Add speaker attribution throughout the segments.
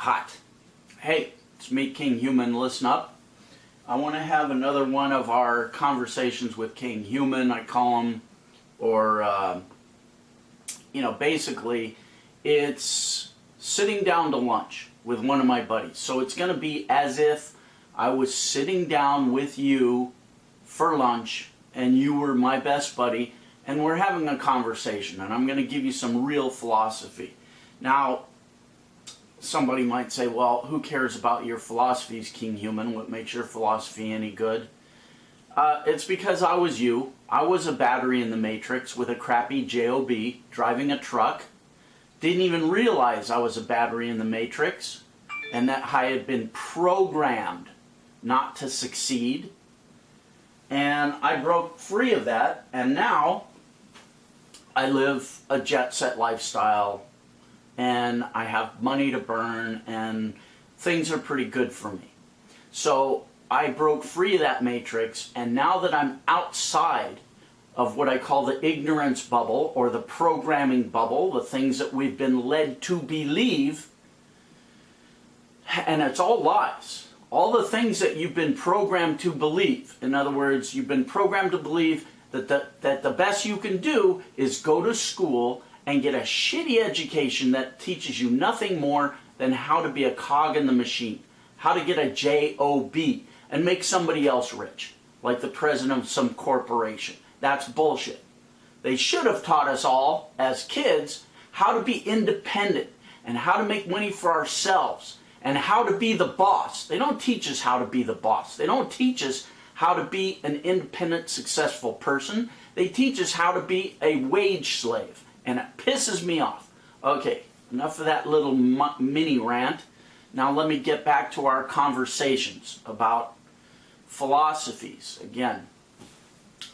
Speaker 1: Hot. Hey, it's me, Kinghuman. Listen up. I want to have another one of our conversations with Kinghuman, I call him, or, basically, it's sitting down to lunch with one of my buddies. So it's going to be as if I was sitting down with you for lunch and you were my best buddy and we're having a conversation, and I'm going to give you some real philosophy. Now, somebody might say, well, who cares about your philosophies, Kinghuman? What makes your philosophy any good? It's because I was you. I was a battery in the matrix with a crappy job, driving a truck. Didn't even realize I was a battery in the matrix and that I had been programmed not to succeed. And I broke free of that, and now I live a jet-set lifestyle, and I have money to burn, and things are pretty good for me. So I broke free of that matrix, and now that I'm outside of what I call the ignorance bubble or the programming bubble, the things that we've been led to believe, and it's all lies. All the things that you've been programmed to believe. In other words, you've been programmed to believe that the best you can do is go to school and get a shitty education that teaches you nothing more than how to be a cog in the machine, how to get a job and make somebody else rich, like the president of some corporation. That's bullshit. They should have taught us all, as kids, how to be independent and how to make money for ourselves and how to be the boss. They don't teach us how to be the boss. They don't teach us how to be an independent, successful person. They teach us how to be a wage slave. And it pisses me off. Okay, enough of that little mini rant. Now let me get back to our conversations about philosophies again.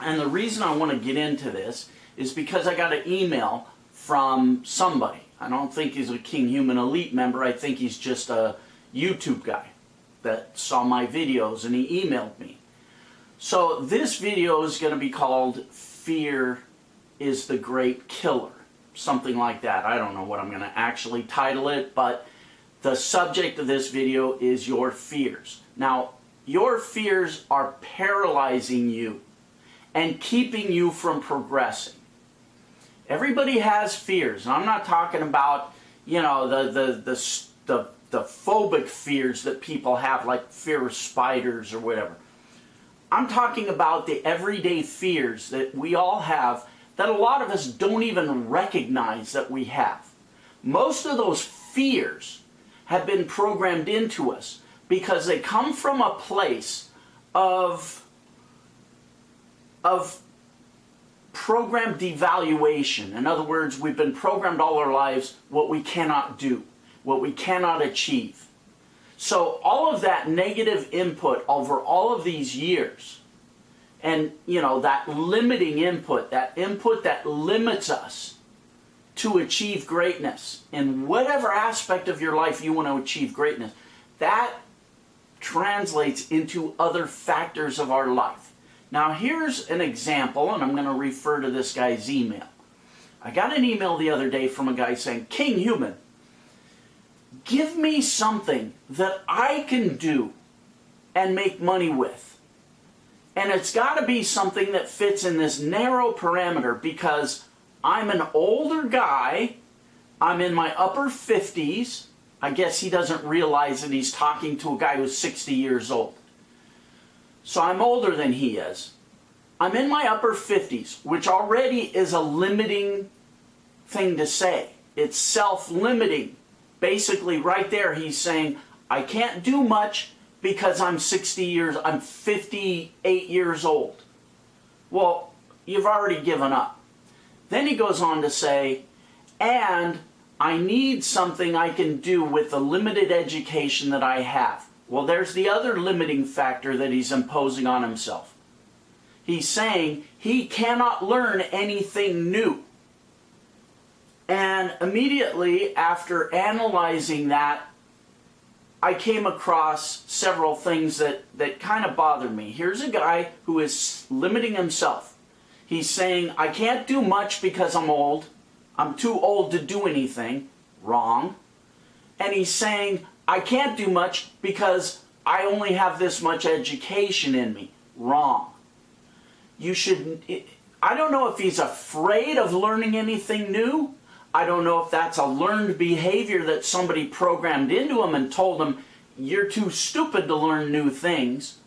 Speaker 1: And the reason I want to get into this is because I got an email from somebody. I don't think he's a Kinghuman Elite member. I think he's just a YouTube guy that saw my videos and he emailed me. So this video is going to be called Fear is the Great Killer. Something like that. I don't know what I'm going to actually title it, but the subject of this video is your fears. Now, your fears are paralyzing you and keeping you from progressing. Everybody has fears. And I'm not talking about, the phobic fears that people have, like fear of spiders or whatever. I'm talking about the everyday fears that we all have that a lot of us don't even recognize that we have. Most of those fears have been programmed into us because they come from a place of programmed devaluation. In other words, we've been programmed all our lives what we cannot do, what we cannot achieve. So all of that negative input over all of these years, and that limiting input that limits us to achieve greatness in whatever aspect of your life you want to achieve greatness, that translates into other factors of our life. Now here's an example, and I'm going to refer to this guy's email. I got an email the other day from a guy saying, Kinghuman, give me something that I can do and make money with. And it's got to be something that fits in this narrow parameter because I'm an older guy, I'm in my upper 50s. I guess he doesn't realize that he's talking to a guy who's 60 years old. So I'm older than he is. I'm in my upper 50s, which already is a limiting thing to say. It's self-limiting. Basically, right there, he's saying, I can't do much because I'm 58 years old. Well, you've already given up. Then he goes on to say, and I need something I can do with the limited education that I have. Well, there's the other limiting factor that he's imposing on himself. He's saying he cannot learn anything new. And immediately after analyzing that, I came across several things that kind of bothered me. Here's a guy who is limiting himself. He's saying, I can't do much because I'm old. I'm too old to do anything. Wrong. And he's saying, I can't do much because I only have this much education in me. Wrong. You should, I don't know if he's afraid of learning anything new. I don't know if that's a learned behavior that somebody programmed into him and told him, you're too stupid to learn new things,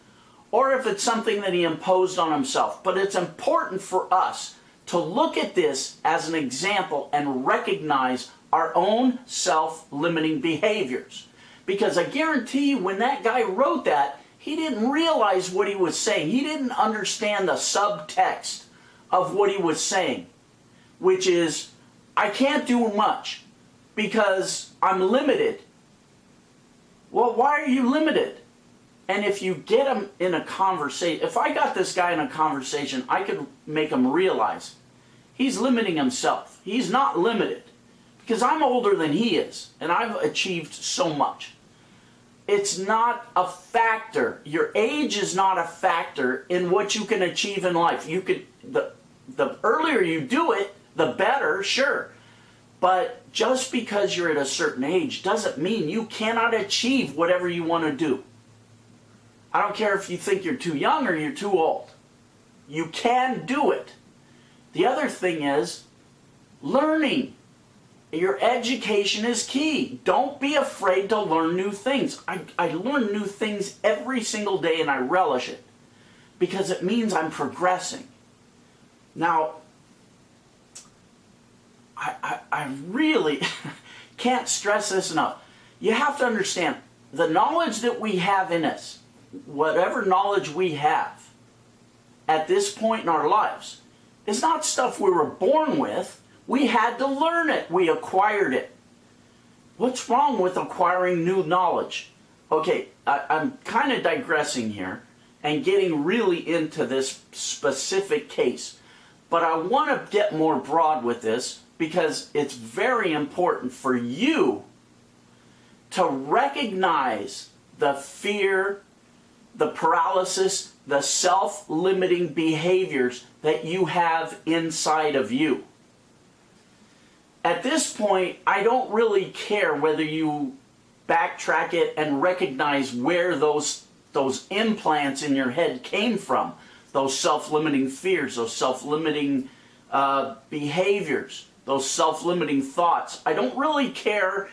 Speaker 1: or if it's something that he imposed on himself. But it's important for us to look at this as an example and recognize our own self-limiting behaviors. Because I guarantee you, when that guy wrote that, he didn't realize what he was saying. He didn't understand the subtext of what he was saying, which is, I can't do much because I'm limited. Well, why are you limited? And if you get him in a conversation, if I got this guy in a conversation, I could make him realize he's limiting himself. He's not limited because I'm older than he is and I've achieved so much. It's not a factor. Your age is not a factor in what you can achieve in life. You could, the earlier you do it, the better, sure. But just because you're at a certain age doesn't mean you cannot achieve whatever you want to do. I don't care if you think you're too young or you're too old. You can do it. The other thing is learning. Your education is key. Don't be afraid to learn new things. I learn new things every single day and I relish it because it means I'm progressing. Now, I really can't stress this enough. You have to understand the knowledge that we have in us, whatever knowledge we have at this point in our lives, is not stuff we were born with. We had to learn it. We acquired it. What's wrong with acquiring new knowledge? Okay, I'm kind of digressing here and getting really into this specific case. But I want to get more broad with this because it's very important for you to recognize the fear, the paralysis, the self-limiting behaviors that you have inside of you. At this point, I don't really care whether you backtrack it and recognize where those implants in your head came from, those self-limiting fears, those self-limiting behaviors, those self-limiting thoughts. I don't really care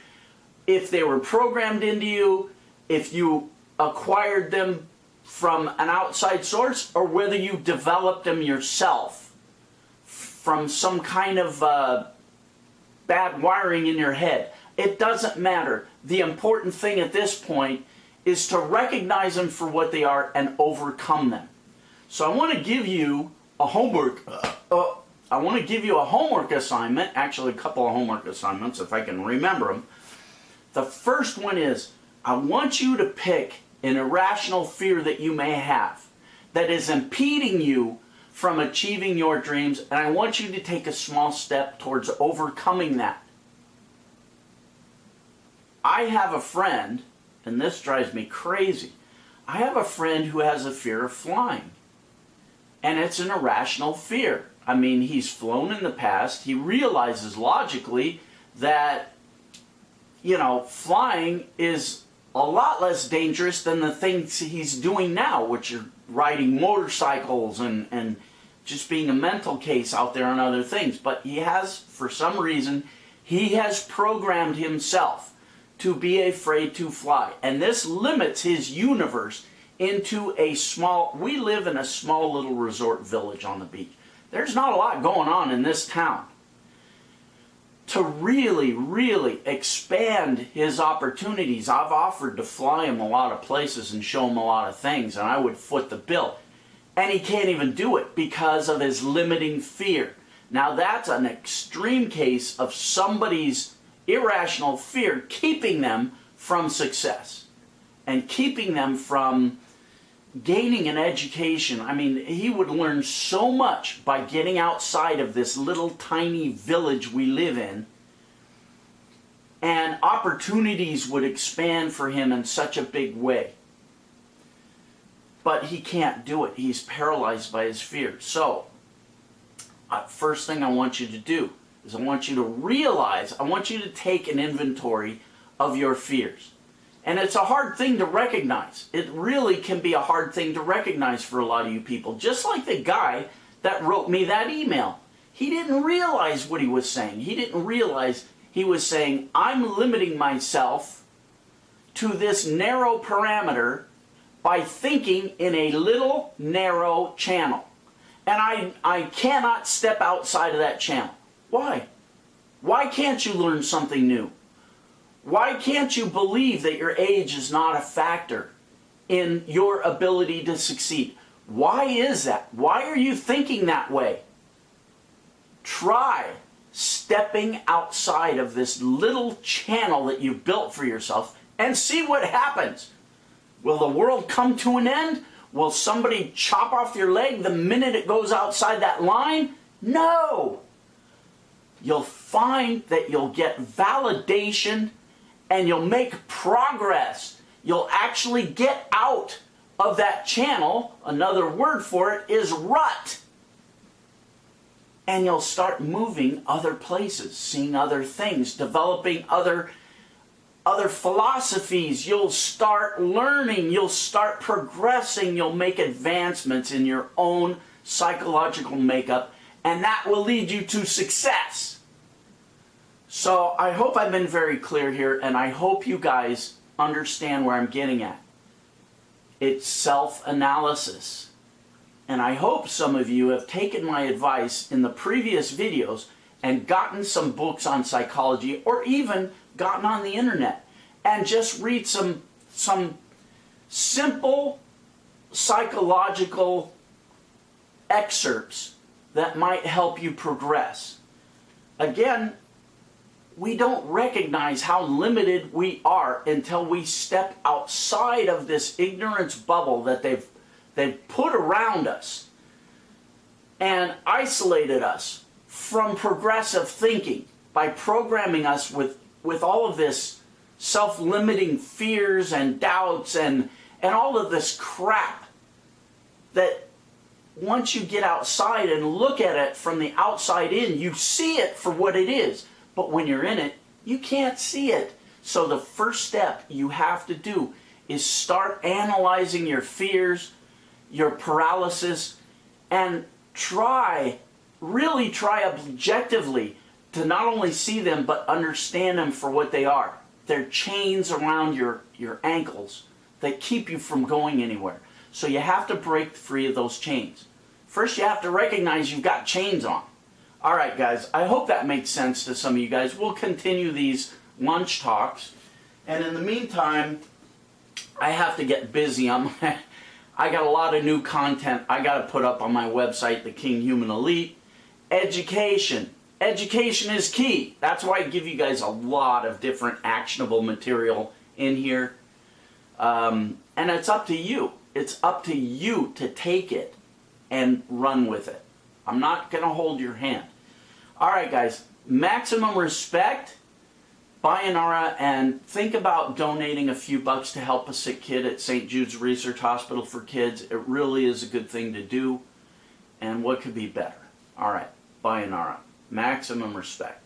Speaker 1: if they were programmed into you, if you acquired them from an outside source, or whether you developed them yourself from some kind of bad wiring in your head. It doesn't matter. The important thing at this point is to recognize them for what they are and overcome them. So I want to give you a homework. I want to give you a homework assignment, actually a couple of homework assignments if I can remember them. The first one is, I want you to pick an irrational fear that you may have that is impeding you from achieving your dreams, and I want you to take a small step towards overcoming that. I have a friend, and this drives me crazy. I have a friend who has a fear of flying, and it's an irrational fear. I mean, he's flown in the past. He realizes logically that, you know, flying is a lot less dangerous than the things he's doing now, which are riding motorcycles and just being a mental case out there on other things. But he has, for some reason, he has programmed himself to be afraid to fly. And this limits his universe into a small, we live in a small little resort village on the beach. There's not a lot going on in this town. To really, really expand his opportunities, I've offered to fly him a lot of places and show him a lot of things, and I would foot the bill. And he can't even do it because of his limiting fear. Now that's an extreme case of somebody's irrational fear keeping them from success and keeping them from gaining an education. I mean, he would learn so much by getting outside of this little tiny village we live in, and opportunities would expand for him in such a big way. But he can't do it. He's paralyzed by his fear. So, first thing I want you to do is I want you to realize, I want you to take an inventory of your fears. And it's a hard thing to recognize. It really can be a hard thing to recognize for a lot of you people. Just like the guy that wrote me that email. He didn't realize what he was saying. He didn't realize he was saying, I'm limiting myself to this narrow parameter by thinking in a little narrow channel. And I cannot step outside of that channel. Why? Why can't you learn something new? Why can't you believe that your age is not a factor in your ability to succeed? Why is that? Why are you thinking that way? Try stepping outside of this little channel that you've built for yourself and see what happens. Will the world come to an end? Will somebody chop off your leg the minute it goes outside that line? No! You'll find that you'll get validation and you'll make progress. You'll actually get out of that channel. Another word for it is rut. And you'll start moving other places, seeing other things, developing other philosophies. You'll start learning, you'll start progressing, you'll make advancements in your own psychological makeup, and that will lead you to success. So I hope I've been very clear here, and I hope you guys understand where I'm getting at. It's self-analysis. And I hope some of you have taken my advice in the previous videos and gotten some books on psychology, or even gotten on the internet and just read some simple psychological excerpts that might help you progress. Again, we don't recognize how limited we are until we step outside of this ignorance bubble that they've put around us and isolated us from progressive thinking by programming us with all of this self-limiting fears and doubts and all of this crap that once you get outside and look at it from the outside in, you see it for what it is. But when you're in it, you can't see it. So the first step you have to do is start analyzing your fears, your paralysis, and really try objectively to not only see them, but understand them for what they are. They're chains around your ankles that keep you from going anywhere. So you have to break free of those chains. First, you have to recognize you've got chains on. All right, guys, I hope that makes sense to some of you guys. We'll continue these lunch talks. And in the meantime, I have to get busy. I got a lot of new content I got to put up on my website, the Kinghuman Elite. Education. Education is key. That's why I give you guys a lot of different actionable material in here. And it's up to you. It's up to you to take it and run with it. I'm not going to hold your hand. All right, guys. Maximum respect. Sayonara, and think about donating a few bucks to help a sick kid at St. Jude's Research Hospital for Kids. It really is a good thing to do. And what could be better? All right. Sayonara. Maximum respect.